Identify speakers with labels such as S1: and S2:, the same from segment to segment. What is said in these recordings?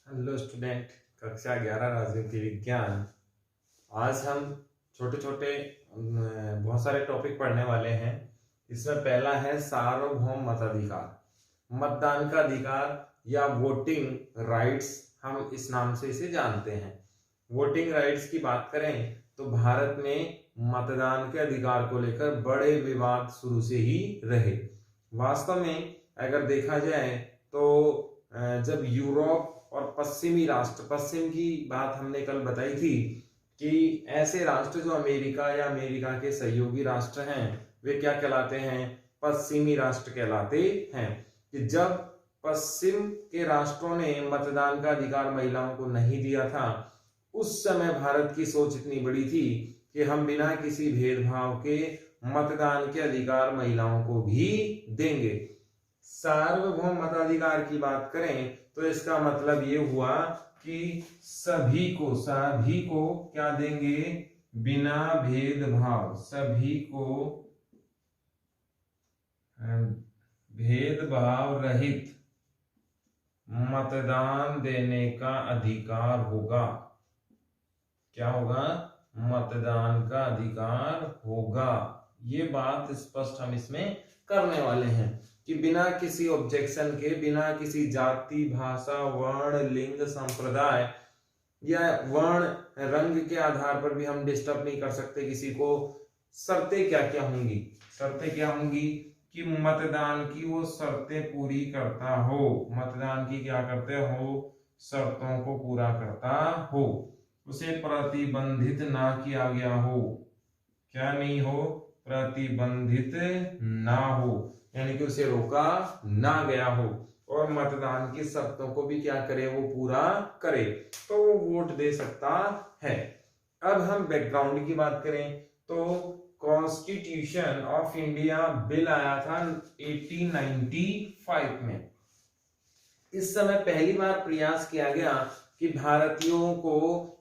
S1: Hello student, कक्षा 11 राजनीति विज्ञान। आज हम छोटे छोटे बहुत सारे टॉपिक पढ़ने वाले हैं। इसमें पहला है सार्वभौम मताधिकार। मतदान का अधिकार या वोटिंग राइट्स, हम इस नाम से इसे जानते हैं। वोटिंग राइट्स की बात करें तो भारत में मतदान के अधिकार को लेकर बड़े विवाद शुरू से ही रहे। वास्तव में अगर देखा जाए तो जब यूरोप और पश्चिमी राष्ट्र, पश्चिम की बात हमने कल बताई थी कि ऐसे राष्ट्र जो अमेरिका या अमेरिका के सहयोगी राष्ट्र हैं, वे क्या कहलाते हैं? पश्चिमी राष्ट्र कहलाते हैं। कि जब पश्चिम के राष्ट्रों ने मतदान का अधिकार महिलाओं को नहीं दिया था, उस समय भारत की सोच इतनी बड़ी थी कि हम बिना किसी भेदभाव के मतदान के अधिकार महिलाओं को भी देंगे। सार्वभौम मताधिकार की बात करें तो इसका मतलब ये हुआ कि सभी को क्या देंगे? बिना भेदभाव, सभी को भेदभाव रहित मतदान देने का अधिकार होगा। क्या होगा? मतदान का अधिकार होगा। ये बात स्पष्ट हम इसमें करने वाले हैं कि बिना किसी ऑब्जेक्शन के, बिना किसी जाति, भाषा, वर्ण, लिंग, संप्रदाय या वर्ण, रंग के आधार पर भी हम डिस्टर्ब नहीं कर सकते किसी को। शर्तें क्या क्या होंगी? शर्तें क्या होंगी कि मतदान की वो शर्तें पूरी करता हो। मतदान की क्या करते हो? शर्तों को पूरा करता हो। उसे प्रतिबंधित ना किया गया हो। क्या नहीं हो? प्रतिबंधित ना हो, यानी कि उसे रोका ना गया हो। और मतदान की शर्तों को भी क्या करे? वो पूरा करे, तो वो वोट दे सकता है। अब हम बैकग्राउंड की बात करें तो कॉन्स्टिट्यूशन ऑफ इंडिया बिल आया था 1895 में। इस समय पहली बार प्रयास किया गया कि भारतीयों को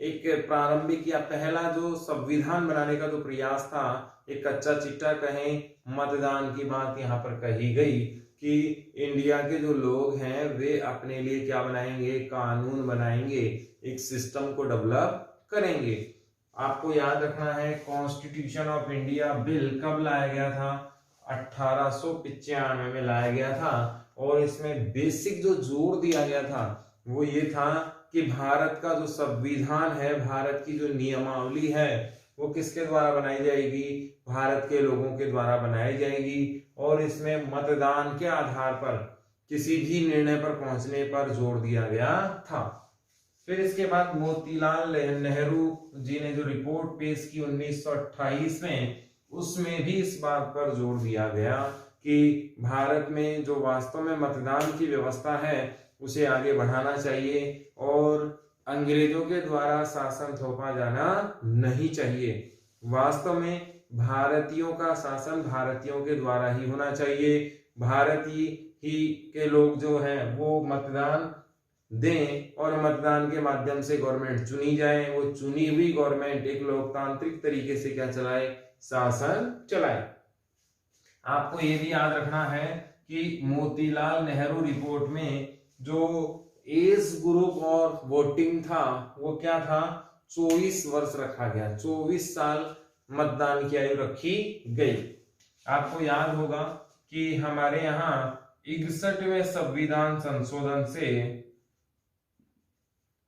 S1: एक प्रारंभिक या पहला जो संविधान बनाने का जो प्रयास था, एक कच्चा चिट्ठा कहें, मतदान की बात यहाँ पर कही गई कि इंडिया के जो लोग हैं वे अपने लिए क्या बनाएंगे? कानून बनाएंगे, एक सिस्टम को डेवलप करेंगे। आपको याद रखना है कॉन्स्टिट्यूशन ऑफ इंडिया बिल कब लाया गया था? 1895 में लाया गया था। और इसमें बेसिक जो जोर दिया गया था वो ये था कि भारत का जो संविधान है, भारत की जो नियमावली है, वो किसके द्वारा बनाई जाएगी? भारत के लोगों के द्वारा बनाई जाएगी। और इसमें मतदान के आधार पर किसी भी निर्णय पर पहुंचने पर जोर दिया गया था। फिर इसके बाद मोतीलाल नेहरू जी ने जो रिपोर्ट पेश की 1928 में, उसमें भी इस बात पर जोर दिया गया कि भारत में जो वास्तव में मतदान की व्यवस्था है उसे आगे बढ़ाना चाहिए और अंग्रेजों के द्वारा शासन थोपा जाना नहीं चाहिए। वास्तव में भारतीयों का शासन भारतीयों के द्वारा ही होना चाहिए। भारतीय ही के लोग जो हैं वो मतदान दें और मतदान के माध्यम से गवर्नमेंट चुनी जाए। वो चुनी हुई गवर्नमेंट एक लोकतांत्रिक तरीके से क्या चलाए? शासन चलाए। आपको ये भी याद रखना है कि मोतीलाल नेहरू रिपोर्ट में जो एज ग्रुप और वोटिंग था वो क्या था? 24 वर्ष रखा गया। 24 साल मतदान की आयु रखी गई। आपको याद होगा कि हमारे यहाँ 61वें संविधान संशोधन से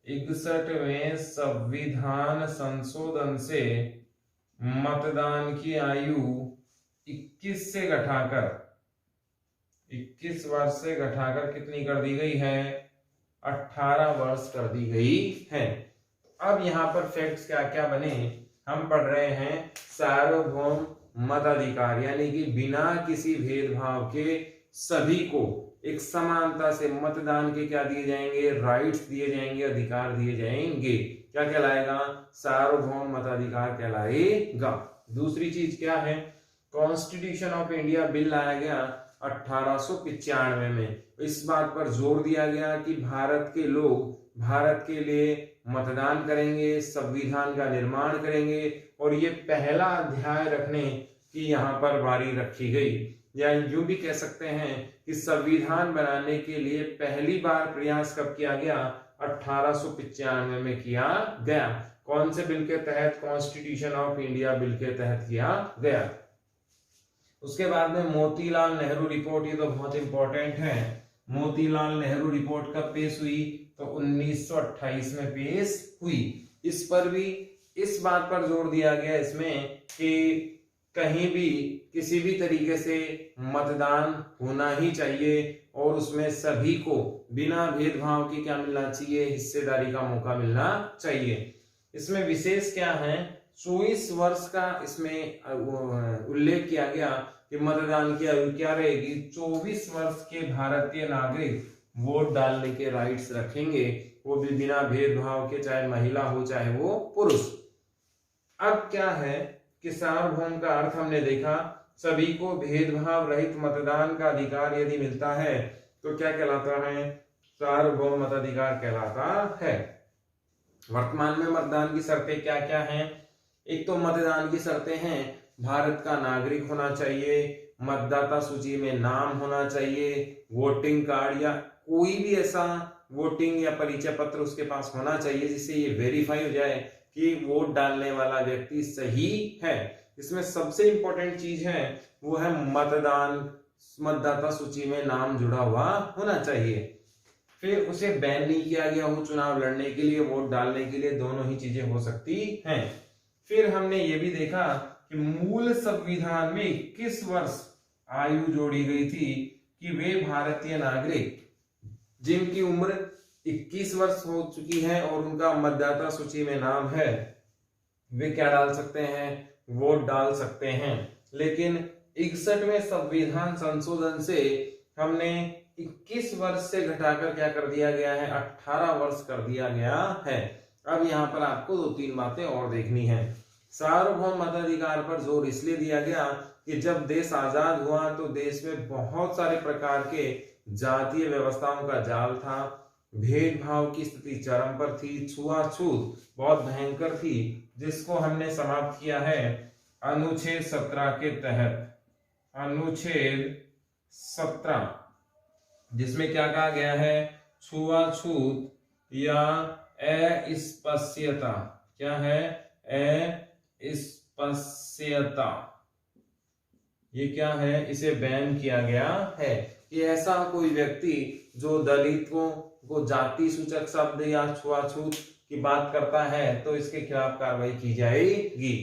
S1: 61वें संविधान संशोधन से मतदान की आयु 21 से घटाकर 21 वर्ष से घटाकर कितनी कर दी गई है? 18 वर्ष कर दी गई है। अब यहाँ पर फैक्ट्स क्या क्या बने? हम पढ़ रहे हैं सार्वभौम मताधिकार, यानी कि बिना किसी भेदभाव के सभी को एक समानता से मतदान के क्या दिए जाएंगे? राइट्स दिए जाएंगे, अधिकार दिए जाएंगे। क्या कहलाएगा? सार्वभौम मताधिकार कहलाएगा। दूसरी चीज क्या है? कॉन्स्टिट्यूशन ऑफ इंडिया बिल लाया गया 1895 में। इस बात पर जोर दिया गया कि भारत के लोग भारत के लिए मतदान करेंगे, संविधान का निर्माण करेंगे। और ये पहला अध्याय रखने की यहाँ पर बारी रखी गई। या यूं भी कह सकते हैं कि संविधान बनाने के लिए पहली बार प्रयास कब किया गया? 1895 में किया गया। कौन से बिल के तहत? कॉन्स्टिट्यूशन ऑफ इंडिया बिल के तहत किया गया। उसके बाद में मोतीलाल नेहरू रिपोर्ट, ये तो बहुत इंपॉर्टेंट है। मोतीलाल नेहरू रिपोर्ट कब पेश हुई? तो 1928 में पेश हुई। इस पर भी इस बात पर जोर दिया गया इसमें कि कहीं भी किसी भी तरीके से मतदान होना ही चाहिए और उसमें सभी को बिना भेदभाव के क्या मिलना चाहिए? हिस्सेदारी का मौका मिलना चाहिए। इसमें विशेष क्या है? 24 वर्ष का इसमें उल्लेख किया गया कि मतदान की आयु क्या रहेगी? 24 वर्ष के भारतीय नागरिक वोट डालने के राइट्स रखेंगे, वो भी बिना भेदभाव के, चाहे महिला हो चाहे वो पुरुष। अब क्या है कि सार्वभौम का अर्थ हमने देखा, सभी को भेदभाव रहित मतदान का अधिकार यदि मिलता है तो क्या कहलाता है? सार्वभौम मताधिकार कहलाता है। वर्तमान में मतदान की शर्तें क्या क्या हैं? एक तो मतदान की शर्तें हैं, भारत का नागरिक होना चाहिए, मतदाता सूची में नाम होना चाहिए, वोटिंग कार्ड या कोई भी ऐसा वोटिंग या परिचय पत्र उसके पास होना चाहिए जिससे ये वेरीफाई हो जाए कि वोट डालने वाला व्यक्ति सही है। इसमें सबसे इंपॉर्टेंट चीज है वो है मतदाता सूची में नाम जुड़ा हुआ होना चाहिए। फिर उसे बैन नहीं किया गया हो चुनाव लड़ने के लिए, वोट डालने के लिए, दोनों ही चीजें हो सकती हैं। फिर हमने ये भी देखा कि मूल संविधान में 21 वर्ष आयु जोड़ी गई थी कि वे भारतीय नागरिक जिनकी उम्र 21 वर्ष हो चुकी है और उनका मतदाता सूची में नाम है, वे क्या डाल सकते हैं? वोट डाल सकते हैं। लेकिन 61वें संविधान संशोधन से हमने 21 वर्ष से घटाकर क्या कर दिया गया है? 18 वर्ष कर दिया गया है। अब यहाँ पर आपको 2-3 बातें और देखनी है। सार्वभौम मताधिकार पर जोर इसलिए दिया गया कि जब देश आजाद हुआ तो देश में बहुत सारे प्रकार के जातीय व्यवस्थाओं का जाल था, भेदभाव की स्थिति चरम पर थी, छुआछूत बहुत भयंकर थी, जिसको हमने समाप्त किया है अनुच्छेद 17 के तहत। अनुच्छेद 17 जिसमें क्या कहा गया है? छुआछूत या अस्पृश्यता। क्या है? अस्पृश्यता। ये क्या है? इसे बैन किया गया है कि ऐसा कोई व्यक्ति जो दलितों को जाति सूचक शब्द या छुआछूत की बात करता है तो इसके खिलाफ कार्रवाई की जाएगी।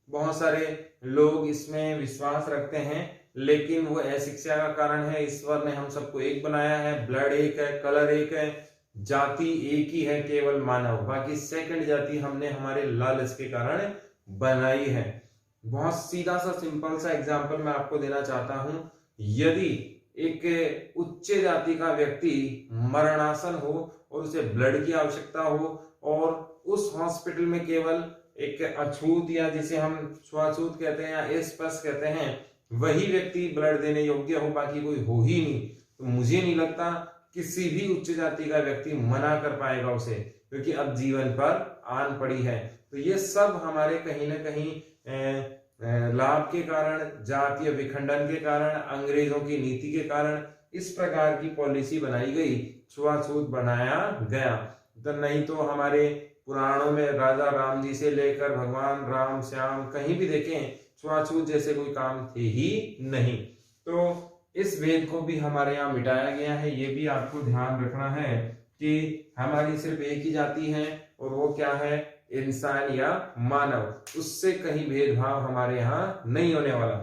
S1: बहुत सारे लोग इसमें विश्वास रखते हैं लेकिन वो अशिक्षा का कारण है। ईश्वर ने हम सबको एक बनाया है, ब्लड एक है, कलर एक है, जाति एक ही है, केवल मानव, बाकी सेकंड जाति हमने हमारे लालच के कारण बनाई है। बहुत सीधा सा सिंपल सा एग्जांपल मैं आपको देना चाहता हूं। यदि एक उच्च जाति का व्यक्ति मरणासन हो और उसे ब्लड की आवश्यकता हो और उस हॉस्पिटल में केवल एक अछूत या जिसे हम छुआछूत कहते हैं या स्पर्श कहते हैं वही व्यक्ति ब्लड देने योग्य हो, बाकी कोई हो ही नहीं, तो मुझे नहीं लगता किसी भी उच्च जाति का व्यक्ति मना कर पाएगा उसे, क्योंकि अब जीवन पर आन पड़ी है। तो ये सब हमारे कहीं ना कहीं लाभ के कारण, जातीय विखंडन के कारण, अंग्रेजों की नीति के कारण इस प्रकार की पॉलिसी बनाई गई, छुआछूत बनाया गया। तो नहीं तो हमारे पुराणों में राजा राम जी से लेकर भगवान राम श्याम कहीं भी देखें छुआछूत जैसे कोई काम थे ही नहीं। तो इस भेद को भी हमारे यहाँ मिटाया गया है। ये भी आपको ध्यान रखना है कि हमारी सिर्फ एक ही जाति है और वो क्या है? इंसान या मानव। उससे कहीं भेदभाव हमारे यहाँ नहीं होने वाला।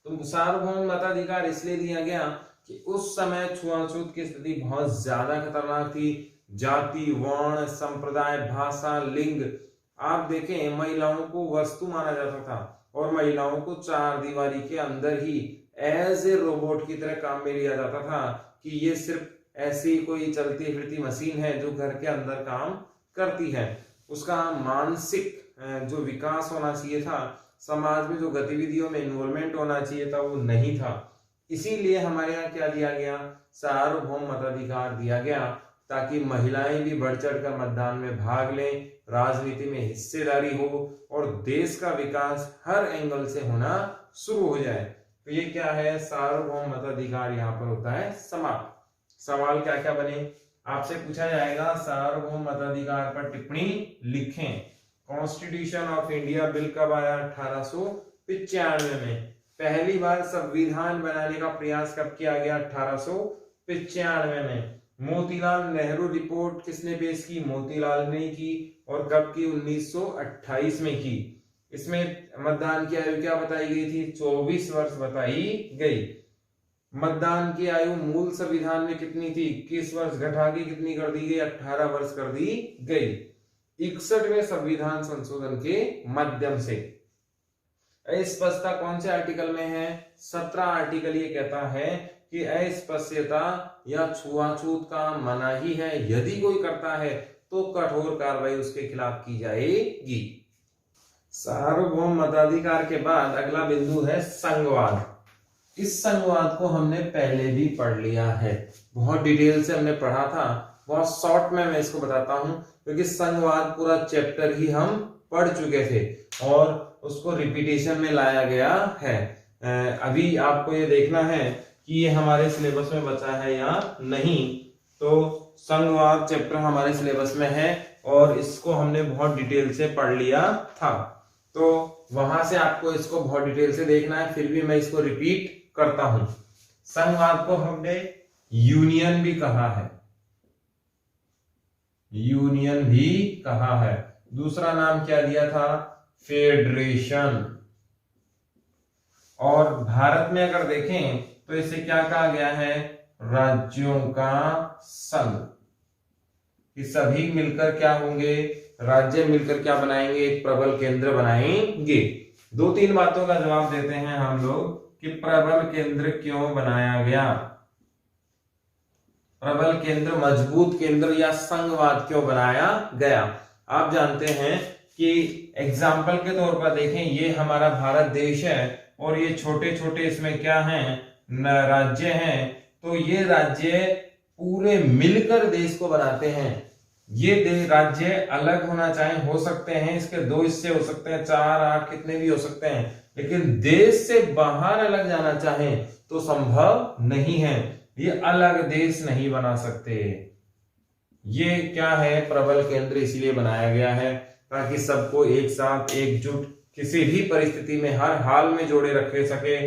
S1: तो सार्वभौम मताधिकार इसलिए दिया गया कि उस समय छुआछूत की स्थिति बहुत ज्यादा खतरनाक थी। जाति, वर्ण, संप्रदाय, भाषा, लिंग, आप देखें महिलाओं को वस्तु माना जाता था और महिलाओं को चार दीवारी के अंदर ही एज ए रोबोट की तरह काम में लिया जाता था कि ये सिर्फ ऐसी कोई चलती फिरती मशीन है जो घर के अंदर काम करती है। उसका मानसिक जो विकास होना चाहिए था, समाज में जो गतिविधियों में इन्वॉल्वमेंट होना चाहिए था, वो नहीं था। इसीलिए हमारे यहाँ क्या दिया गया? सार्वभौम मताधिकार दिया गया ताकि महिलाएं भी बढ़ चढ़ कर मतदान में भाग लें, राजनीति में हिस्सेदारी हो और देश का विकास हर एंगल से होना शुरू हो जाए। तो ये क्या है, सार्वभौम मताधिकार यहाँ पर होता है समाप्त। सवाल क्या क्या बने, आपसे पूछा जाएगा सार्वभौम मताधिकार पर टिप्पणी लिखें। कॉन्स्टिट्यूशन ऑफ इंडिया बिल कब आया, 1895 में। पहली बार संविधान बनाने का प्रयास कब किया गया, 1895 में। मोतीलाल नेहरू रिपोर्ट किसने पेश की, मोतीलाल ने की, और कब की, 1928 में की। इसमें मतदान की आयु क्या बताई गई थी, 24 वर्ष बताई गई। मतदान की आयु मूल संविधान में कितनी थी, 21 वर्ष, घटा के कितनी कर दी गई, 18 वर्ष कर दी गई 61वें संविधान संशोधन के माध्यम से। अस्पष्टता कौन से आर्टिकल में है, 17 आर्टिकल ये कहता है कि अस्पृश्यता या छुआछूत का मनाही है, यदि कोई करता है तो कठोर कार्रवाई उसके खिलाफ की जाएगी। सार्वभौम मताधिकार के बाद अगला बिंदु है संघवाद। इस संघवाद को हमने पहले भी पढ़ लिया है, बहुत डिटेल से हमने पढ़ा था, बहुत शॉर्ट में मैं इसको बताता हूं क्योंकि संघवाद पूरा चैप्टर ही हम पढ़ चुके थे और उसको रिपीटेशन में लाया गया है। अभी आपको ये देखना है कि ये हमारे सिलेबस में बचा है या नहीं। तो संघवाद चैप्टर हमारे सिलेबस में है और इसको हमने बहुत डिटेल से पढ़ लिया था, तो वहां से आपको इसको बहुत डिटेल से देखना है, फिर भी मैं इसको रिपीट करता हूं। संघवाद को हमने यूनियन भी कहा है, यूनियन भी कहा है। दूसरा नाम क्या दिया था, फेडरेशन। और भारत में अगर देखें तो इसे क्या कहा गया है, राज्यों का संघ। कि सभी मिलकर क्या होंगे, राज्य मिलकर क्या बनाएंगे, एक प्रबल केंद्र बनाएंगे। 2-3 बातों का जवाब देते हैं हम लोग कि प्रबल केंद्र क्यों बनाया गया, प्रबल केंद्र, मजबूत केंद्र या संघवाद क्यों बनाया गया। आप जानते हैं कि एग्जाम्पल के तौर पर देखें, ये हमारा भारत देश है और ये छोटे छोटे इसमें क्या हैं, राज्य हैं। तो ये राज्य पूरे मिलकर देश को बनाते हैं। ये राज्य अलग होना चाहे हो सकते हैं, इसके 2 हिस्से हो सकते हैं, 4, 8 कितने भी हो सकते हैं, लेकिन देश से बाहर अलग जाना चाहे तो संभव नहीं है। ये अलग देश नहीं बना सकते। ये क्या है, प्रबल केंद्र इसलिए बनाया गया है ताकि सबको एक साथ एकजुट किसी भी परिस्थिति में हर हाल में जोड़े रखे सके।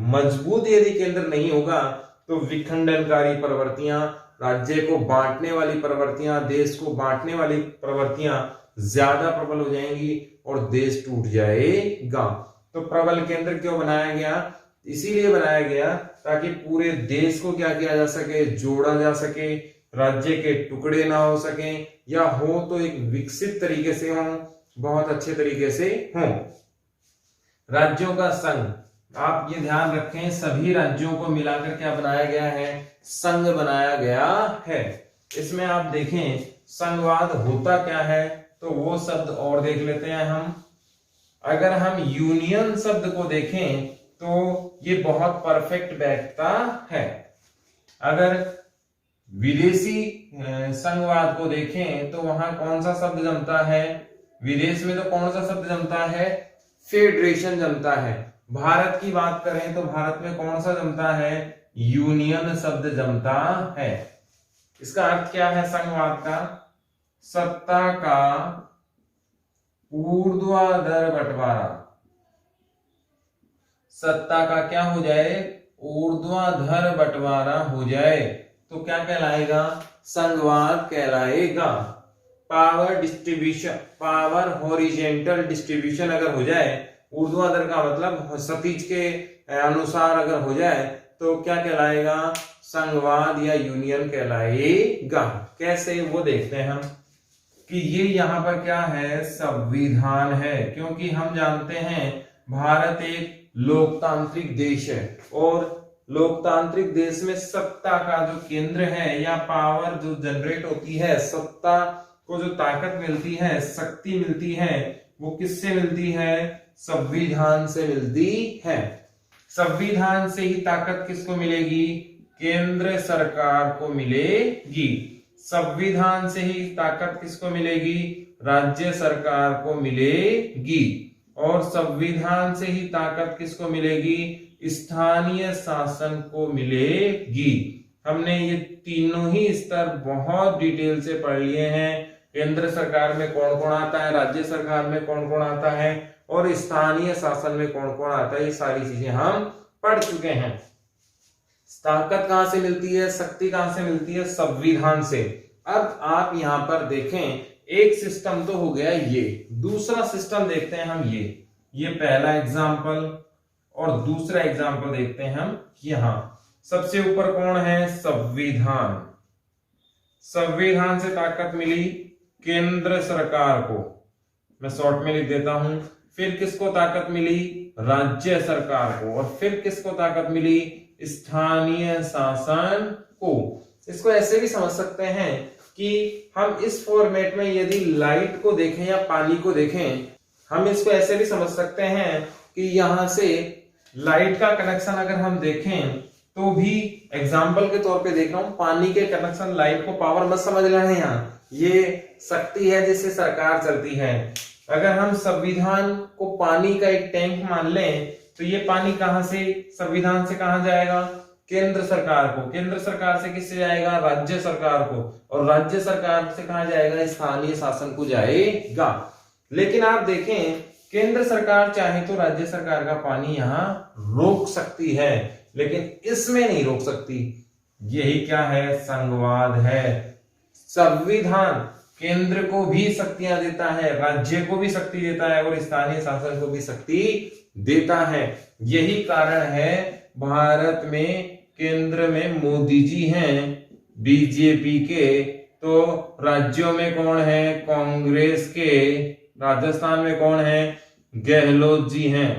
S1: मजबूत यदि केंद्र नहीं होगा तो विखंडनकारी प्रवृत्तियां, राज्य को बांटने वाली प्रवृत्तियां, देश को बांटने वाली प्रवृत्तियां ज्यादा प्रबल हो जाएंगी और देश टूट जाएगा। तो प्रबल केंद्र क्यों बनाया गया, इसीलिए बनाया गया ताकि पूरे देश को क्या किया जा सके, जोड़ा जा सके, राज्य के टुकड़े ना हो सके, या हो तो एक विकसित तरीके से हो, बहुत अच्छे तरीके से हो। राज्यों का संघ, आप ये ध्यान रखें, सभी राज्यों को मिलाकर क्या बनाया गया है, संघ बनाया गया है। इसमें आप देखें संघवाद होता क्या है, तो वो शब्द और देख लेते हैं हम। अगर हम यूनियन शब्द को देखें तो ये बहुत परफेक्ट बैठता है। अगर विदेशी संघवाद को देखें तो वहां कौन सा शब्द जमता है, विदेश में तो कौन सा शब्द जमता है, फेडरेशन जमता है। भारत की बात करें तो भारत में कौन सा जमता है, यूनियन शब्द जमता है। इसका अर्थ क्या है संघवाद का, सत्ता का ऊर्ध्वाधर बंटवारा, सत्ता का क्या हो जाए, ऊर्ध्वाधर बंटवारा हो जाए तो क्या कहलाएगा, संघवाद कहलाएगा। Power distribution, power horizontal distribution अगर हो जाए, ऊर्ध्वाधर का मतलब क्षितिज के अनुसार अगर हो जाए तो क्या कहलाएगा, संघवाद या यूनियन कहलाएगा। कैसे, वो देखते हैं हम कि ये यहाँ पर क्या है, संविधान है, क्योंकि हम जानते हैं भारत एक लोकतांत्रिक देश है और लोकतांत्रिक देश में सत्ता का जो केंद्र है या पावर जो जनरेट होती है, सत्ता को जो ताकत मिलती है, शक्ति मिलती है, वो किससे मिलती है, संविधान से मिलती है। संविधान से ही ताकत किसको मिलेगी, केंद्र सरकार को मिलेगी। संविधान से ही ताकत किसको मिलेगी, राज्य सरकार को मिलेगी। और संविधान से ही ताकत किसको मिलेगी, स्थानीय शासन को मिलेगी। हमने ये तीनों ही स्तर बहुत डिटेल से पढ़ लिए हैं। केंद्र सरकार में कौन कौन आता है, राज्य सरकार में कौन कौन आता है और स्थानीय शासन में कौन कौन आता है, ये सारी चीजें हम पढ़ चुके हैं। ताकत कहां से मिलती है, शक्ति कहां से मिलती है, संविधान से। अब आप यहां पर देखें, एक सिस्टम तो हो गया ये, दूसरा सिस्टम देखते हैं हम ये पहला एग्जाम्पल और दूसरा एग्जाम्पल देखते हैं हम यहां। सबसे ऊपर कौन है, संविधान। संविधान से ताकत मिली केंद्र सरकार को, मैं शॉर्ट में लिख देता हूं। फिर किसको ताकत मिली, राज्य सरकार को, और फिर किसको ताकत मिली, स्थानीय शासन को। इसको ऐसे भी समझ सकते हैं कि हम इस फॉर्मेट में यदि लाइट को देखें या पानी को देखें, हम इसको ऐसे भी समझ सकते हैं कि यहां से लाइट का कनेक्शन अगर हम देखें तो भी एग्जाम्पल के तौर पे देख रहा हूं, पानी के कनेक्शन, लाइट को पावर मत समझ रहे हैं, यहाँ ये शक्ति है जिससे सरकार चलती है। अगर हम संविधान को पानी का एक टैंक मान लें तो ये पानी कहां से, संविधान से कहां जाएगा, केंद्र सरकार को, केंद्र सरकार से किससे जाएगा, राज्य सरकार को, और राज्य सरकार से कहां जाएगा, स्थानीय शासन को जाएगा। लेकिन आप देखें, केंद्र सरकार चाहे तो राज्य सरकार का पानी यहां रोक सकती है, लेकिन इसमें नहीं रोक सकती। यही क्या है, संघवाद है। संविधान केंद्र को भी शक्तियां देता है, राज्य को भी शक्ति देता है और स्थानीय शासन को भी शक्ति देता है। यही कारण है भारत में केंद्र में मोदी जी हैं बीजेपी के, तो राज्यों में कौन है, कांग्रेस के, राजस्थान में कौन है, गहलोत जी हैं।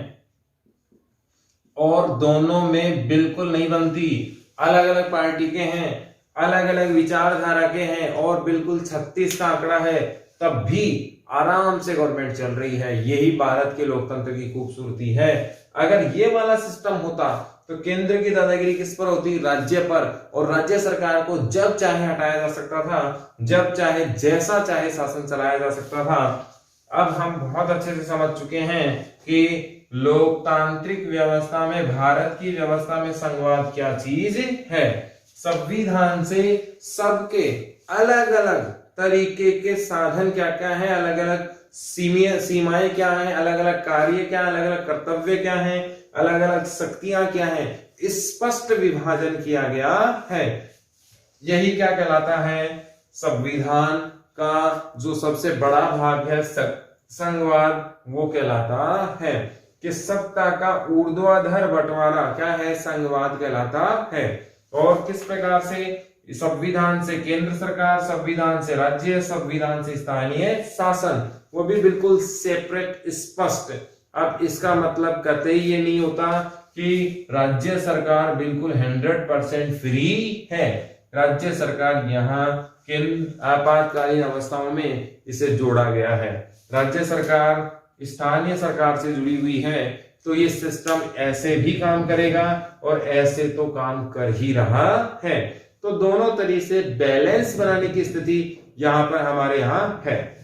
S1: और दोनों में बिल्कुल नहीं बनती, अलग अलग पार्टी के हैं, अलग अलग विचारधारा के हैं और बिल्कुल 36 का आंकड़ा है, तब भी आराम से गवर्नमेंट चल रही है। यही भारत के लोकतंत्र की खूबसूरती है। अगर ये वाला सिस्टम होता तो केंद्र की दादागिरी किस पर होती, राज्य पर, और राज्य सरकार को जब चाहे हटाया जा सकता था, जब चाहे जैसा चाहे शासन चलाया जा सकता था। अब हम बहुत अच्छे से समझ चुके हैं कि लोकतांत्रिक व्यवस्था में, भारत की व्यवस्था में संघवाद क्या चीज है। संविधान से सबके अलग अलग तरीके के साधन क्या क्या है, अलग अलग सीमाएं क्या हैं, अलग अलग कार्य क्या, अलग अलग कर्तव्य क्या हैं, अलग अलग शक्तियां क्या हैं, स्पष्ट विभाजन किया गया है। यही क्या कहलाता है, संविधान का जो सबसे बड़ा भाग है संघवाद, वो कहलाता है कि सत्ता का ऊर्ध्वाधर बंटवारा क्या है, संघवाद कहलाता है। और किस प्रकार से, संविधान से केंद्र सरकार, संविधान से राज्य, संविधान से स्थानीय शासन, वो भी बिल्कुल सेपरेट, स्पष्ट। अब इसका मतलब कतई ये नहीं होता कि राज्य सरकार बिल्कुल 100% फ्री है। राज्य सरकार यहाँ किन आपातकालीन अवस्थाओं में इसे जोड़ा गया है। राज्य सरकार स्थानीय सरकार से जुड़ी हुई है, तो ये सिस्टम ऐसे भी काम करेगा और ऐसे तो काम कर ही रहा है। तो दोनों तरीके से बैलेंस बनाने की स्थिति यहां पर हमारे यहां है।